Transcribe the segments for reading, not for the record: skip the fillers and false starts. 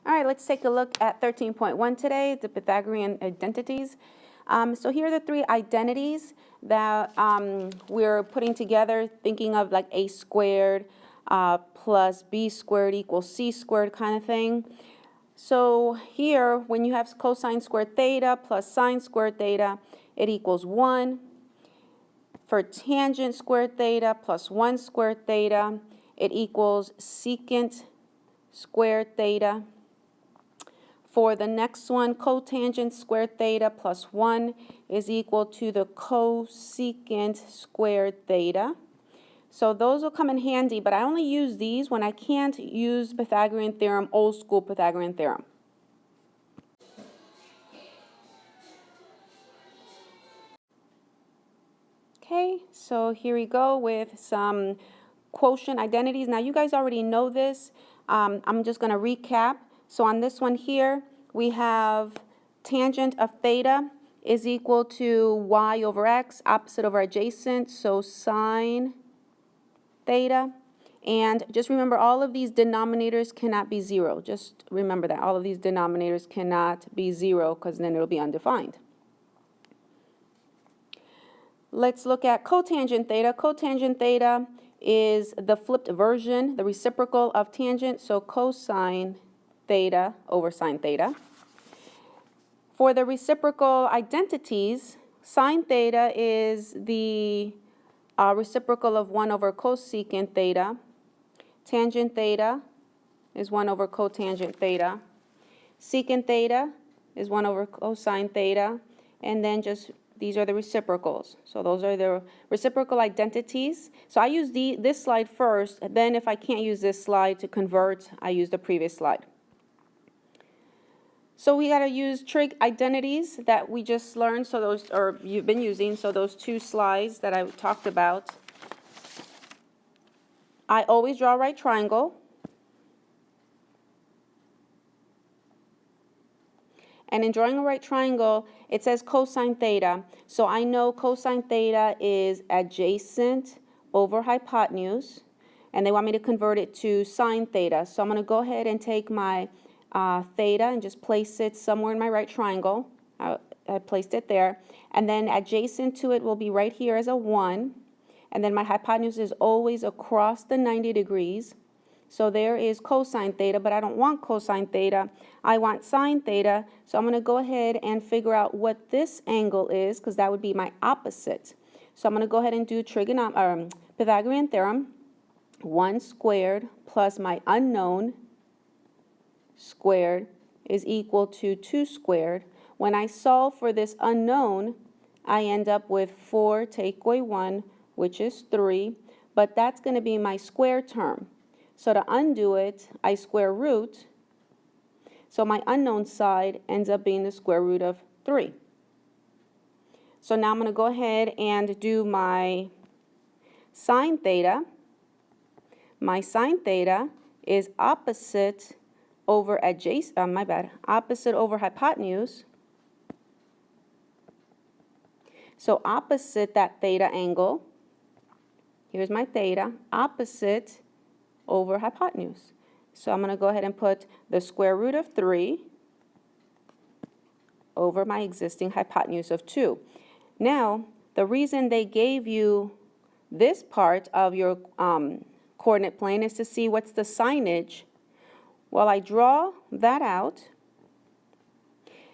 All right, let's take a look at 13.1 today, the Pythagorean identities. So here are the three identities that we're putting together, thinking of like a squared plus b squared equals c squared kind of thing. So here, when you have cosine squared theta plus sine squared theta, it equals 1. For tangent squared theta plus 1 squared theta, it equals secant squared theta. For the next one, cotangent squared theta plus 1 is equal to the cosecant squared theta. So those will come in handy, but I only use these when I can't use Pythagorean theorem, old school Pythagorean theorem. Okay, so here we go with some quotient identities. Now you guys already know this. I'm just going to recap. So on this one here, we have tangent of theta is equal to y over x, opposite over adjacent, so sine theta. And just remember, all of these denominators cannot be 0. Just remember that. All of these denominators cannot be 0 because then it'll be undefined. Let's look at cotangent theta. Cotangent theta is the flipped version, the reciprocal of tangent, so cosine theta over sine theta. For the reciprocal identities, sine theta is the reciprocal of 1 over cosecant theta. Tangent theta is 1 over cotangent theta. Secant theta is 1 over cosine theta. And then just these are the reciprocals. So those are the reciprocal identities. So I use this slide first. Then if I can't use this slide to convert, I use the previous slide. So we got to use trig identities that we just learned. So those, or you've been using. So those two slides that I talked about. I always draw a right triangle. And in drawing a right triangle, it says cosine theta. So I know cosine theta is adjacent over hypotenuse. And they want me to convert it to sine theta. So I'm going to go ahead and take my theta and just place it somewhere in my right triangle. I placed it there. And then adjacent to it will be right here as a 1. And then my hypotenuse is always across the 90 degrees. So there is cosine theta, but I don't want cosine theta. I want sine theta. So I'm going to go ahead and figure out what this angle is, because that would be my opposite. So I'm going to go ahead and do Pythagorean theorem. 1 squared plus my unknown squared is equal to 2 squared. When I solve for this unknown, I end up with 4 take away 1, which is 3. But that's going to be my square term. So to undo it, I square root. So my unknown side ends up being the square root of 3. So now I'm going to go ahead and do my sine theta. My sine theta is opposite over adjacent, opposite over hypotenuse. So opposite that theta angle, here's my theta, opposite over hypotenuse. So I'm going to go ahead and put the square root of 3 over my existing hypotenuse of 2. Now, the reason they gave you this part of your coordinate plane is to see what's the signage. Well, I draw that out.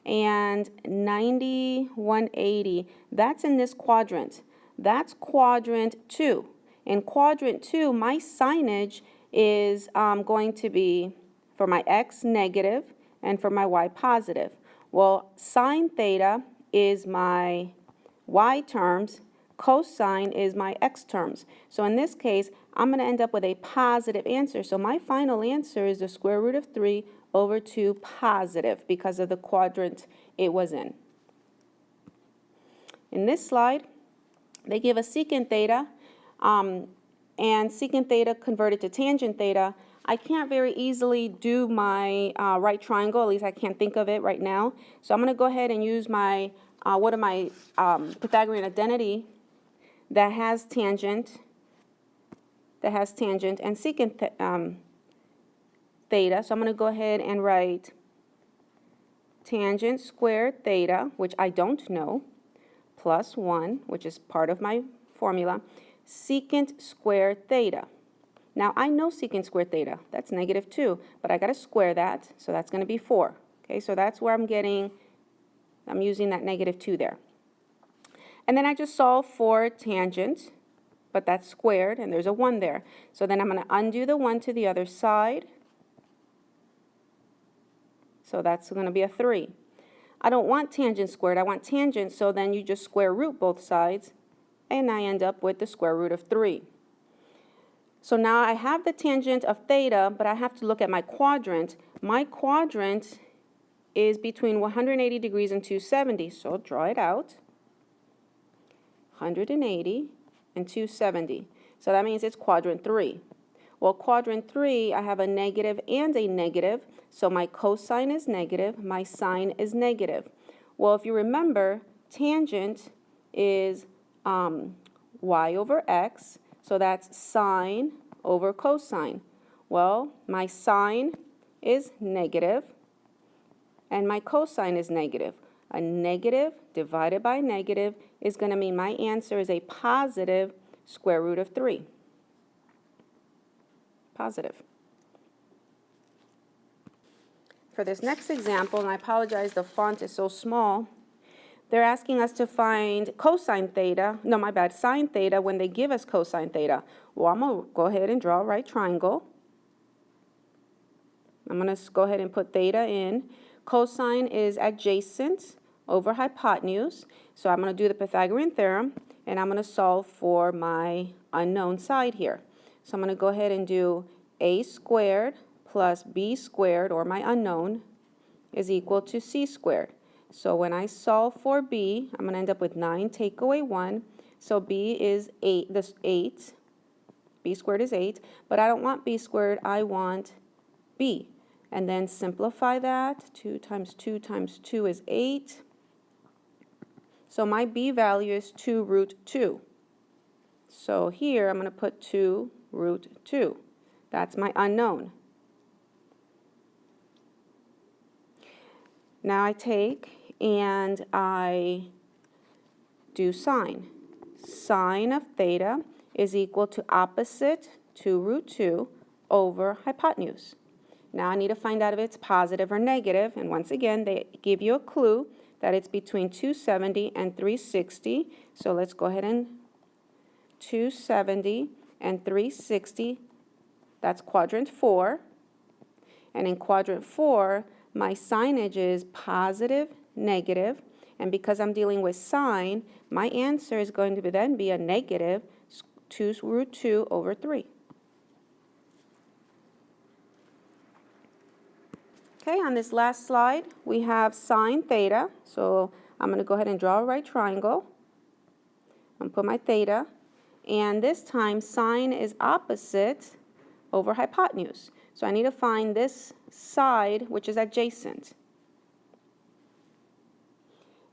And 90, 180, that's in this quadrant. That's quadrant 2. In quadrant 2, my signage is going to be for my x negative and for my y positive. Well, sine theta is my y terms, cosine is my x terms. So in this case, I'm going to end up with a positive answer. So my final answer is the square root of 3 over 2 positive because of the quadrant it was in. In this slide, they give a secant theta. And secant theta converted to tangent theta. I can't very easily do my right triangle, at least I can't think of it right now. So I'm going to go ahead and use my, Pythagorean identity that has tangent, and secant theta. So I'm going to go ahead and write tangent squared theta, which I don't know, plus 1, which is part of my formula, secant squared theta. Now, I know secant squared theta. That's negative 2, but I got to square that, so that's going to be 4. Okay, so that's where I'm using that negative 2 there. And then I just solve for tangent, but that's squared, and there's a 1 there. So then I'm going to undo the 1 to the other side. So that's going to be a 3. I don't want tangent squared, I want tangent, so then you just square root both sides, and I end up with the square root of 3. So now I have the tangent of theta, but I have to look at my quadrant. My quadrant is between 180 degrees and 270, so draw it out. 180 and 270. So that means it's quadrant 3. Well, quadrant 3, I have a negative and a negative, so my cosine is negative, my sine is negative. Well, if you remember, tangent is y over x, so that's sine over cosine. Well, my sine is negative, and my cosine is negative. A negative divided by negative is going to mean my answer is a positive square root of 3. Positive. For this next example, and I apologize, the font is so small, they're asking us to find cosine theta, no, my bad, sine theta when they give us cosine theta. Well, I'm going to go ahead and draw a right triangle. I'm going to go ahead and put theta in. Cosine is adjacent over hypotenuse, so I'm going to do the Pythagorean theorem, and I'm going to solve for my unknown side here. So I'm going to go ahead and do a squared plus b squared, or my unknown, is equal to c squared. So when I solve for b, I'm going to end up with 9, take away 1. So b is 8, this 8. B squared is 8, but I don't want b squared, I want b. And then simplify that. 2 times 2 times 2 is 8. So my b value is 2 root 2. So here I'm going to put 2 root 2. That's my unknown. Now I take and I do sine. Sine of theta is equal to opposite 2 root 2 over hypotenuse. Now I need to find out if it's positive or negative, and once again they give you a clue that it's between 270 and 360. So let's go ahead and 270 and 360, that's quadrant 4. And in quadrant 4, my signage is positive, negative, and because I'm dealing with sine, my answer is going to then be a negative 2 root 2 over 3. Okay, on this last slide, we have sine theta. So I'm going to go ahead and draw a right triangle. I'm going to put my theta. And this time, sine is opposite over hypotenuse. So I need to find this side, which is adjacent.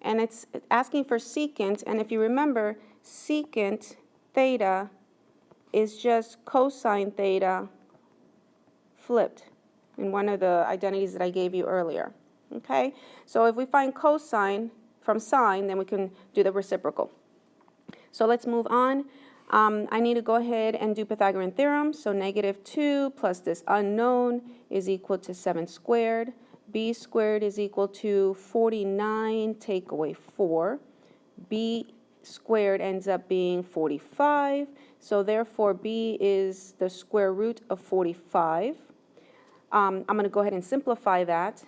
And it's asking for secant. And if you remember, secant theta is just cosine theta flipped in one of the identities that I gave you earlier. Okay? So if we find cosine from sine, then we can do the reciprocal. So let's move on. I need to go ahead and do Pythagorean theorem. So negative 2 plus this unknown is equal to 7 squared. B squared is equal to 49, take away 4. B squared ends up being 45. So therefore, B is the square root of 45. I'm going to go ahead and simplify that.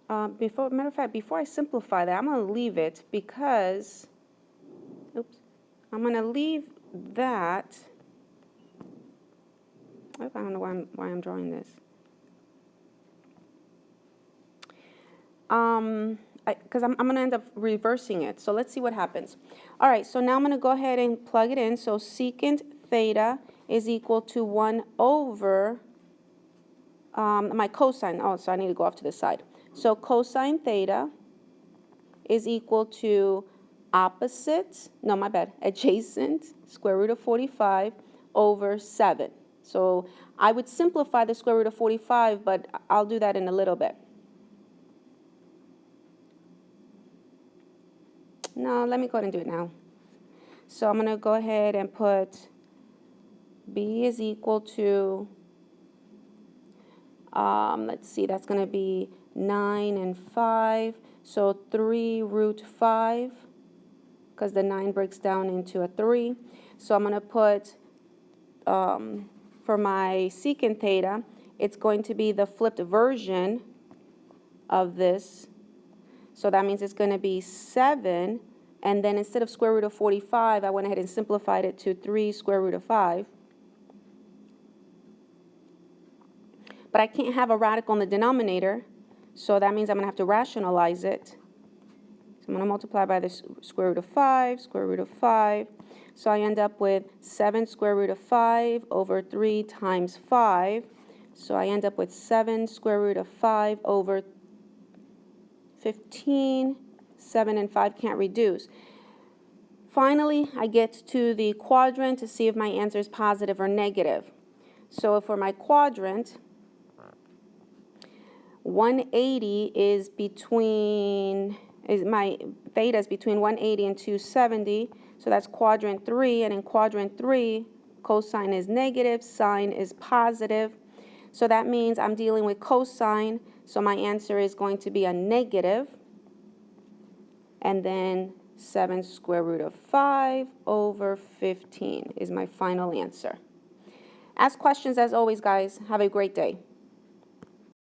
Matter of fact, before I simplify that, I'm going to leave it because, I'm going to leave that. I don't know why I'm drawing this. Because I'm going to end up reversing it. So let's see what happens. All right, so now I'm going to go ahead and plug it in. So secant theta is equal to 1 over my cosine. Oh, so I need to go off to the side. So cosine theta is equal to adjacent, square root of 45 over 7. So I would simplify the square root of 45, but I'll do that in a little bit. No, let me go ahead and do it now. So I'm going to go ahead and put b is equal to, let's see, that's going to be 9 and 5. So 3 root 5, because the 9 breaks down into a 3. So I'm going to put, for my secant theta, it's going to be the flipped version of this. So that means it's going to be 7. And then instead of square root of 45, I went ahead and simplified it to 3 square root of 5. But I can't have a radical in the denominator, so that means I'm going to have to rationalize it. So I'm going to multiply by the square root of 5, square root of 5. So I end up with 7 square root of 5 over 3 times 5. So I end up with 7 square root of 5 over 15. 7 and 5 can't reduce. Finally, I get to the quadrant to see if my answer is positive or negative. So for my quadrant, 180 is my theta is between 180 and 270. So that's quadrant 3. And in quadrant 3, cosine is negative, sine is positive. So that means I'm dealing with cosine. So my answer is going to be a negative. And then 7 square root of 5 over 15 is my final answer. Ask questions as always, guys. Have a great day.